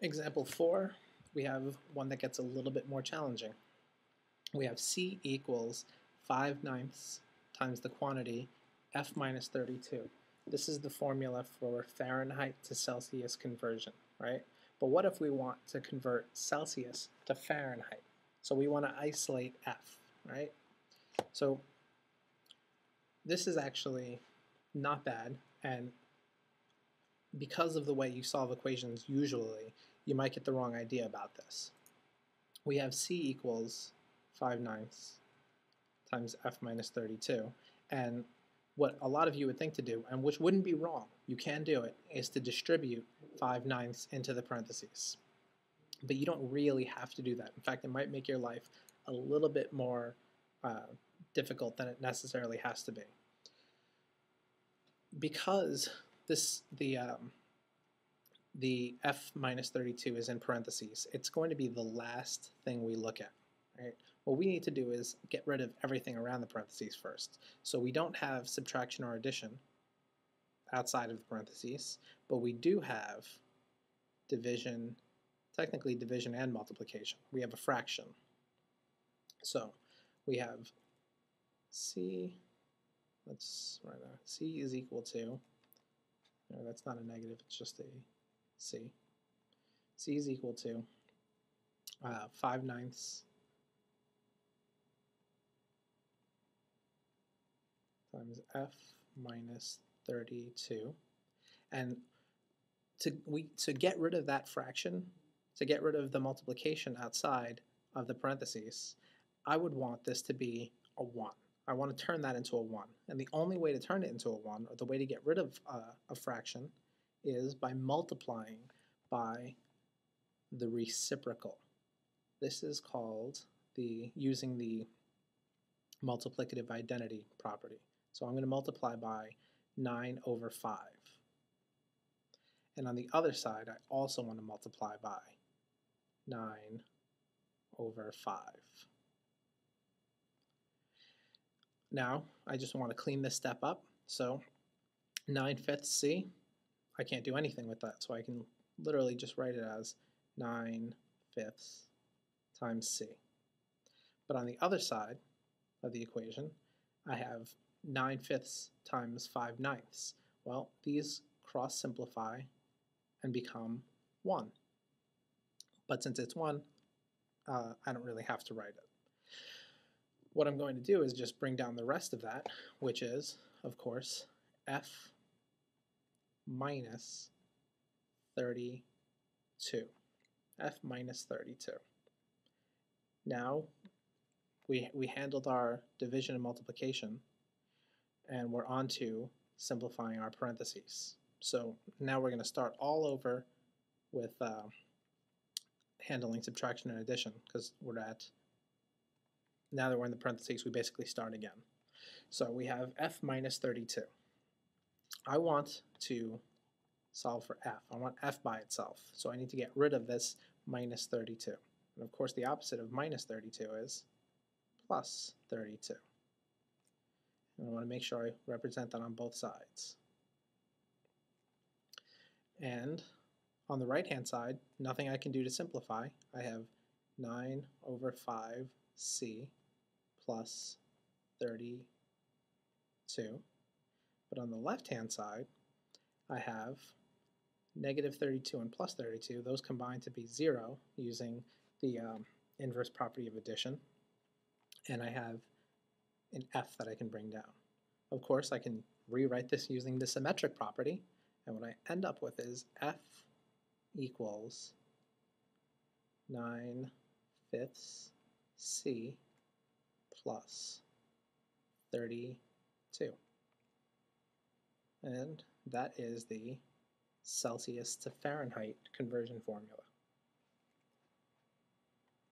Example 4, we have one that gets a little bit more challenging. We have C equals 5/9 times the quantity F minus 32. This is the formula for Fahrenheit to Celsius conversion, right? But what if we want to convert Celsius to Fahrenheit? So we want to isolate F, right? So this is actually not bad, and because of the way you solve equations usually, you might get the wrong idea about this. We have C equals 5/9 times F minus 32, and what a lot of you would think to do, and which wouldn't be wrong, you can do it, is to distribute 5/9 into the parentheses. But you don't really have to do that. In fact, it might make your life a little bit more difficult than it necessarily has to be. Because the F minus 32 is in parentheses, it's going to be the last thing we look at, right? What we need to do is get rid of everything around the parentheses first. So we don't have subtraction or addition outside of the parentheses, but we do have division, technically division and multiplication. We have a fraction. So we have C, let's write a C is equal to, no, that's not a negative, it's just a C. C is equal to 5/9 times F minus 32. And to get rid of that fraction, to get rid of the multiplication outside of the parentheses, I would want this to be a 1. I want to turn that into a 1. And the only way to turn it into a 1, or the way to get rid of a fraction, is by multiplying by the reciprocal. This is called using the multiplicative identity property. So I'm going to multiply by 9/5. And on the other side, I also want to multiply by 9/5. Now, I just want to clean this step up. So 9/5 C, I can't do anything with that, so I can literally just write it as 9/5 times C. But on the other side of the equation, I have 9/5 times 5/9. Well, these cross simplify and become 1. But since it's 1, I don't really have to write it. What I'm going to do is just bring down the rest of that, which is, of course, F minus 32. F minus 32. Now, we handled our division and multiplication, and we're on to simplifying our parentheses. So now we're going to start all over with handling subtraction and addition, because now that we're in the parentheses, we basically start again. So we have F minus 32. I want to solve for F. I want F by itself. So I need to get rid of this minus 32. And of course, the opposite of minus 32 is plus 32. And I want to make sure I represent that on both sides. And on the right-hand side, nothing I can do to simplify. I have 9/5C plus 32. But on the left-hand side, I have negative 32 and plus 32. Those combine to be 0 using the inverse property of addition. And I have an F that I can bring down. Of course, I can rewrite this using the symmetric property. And what I end up with is F equals 9/5 C plus 32. And that is the Celsius to Fahrenheit conversion formula.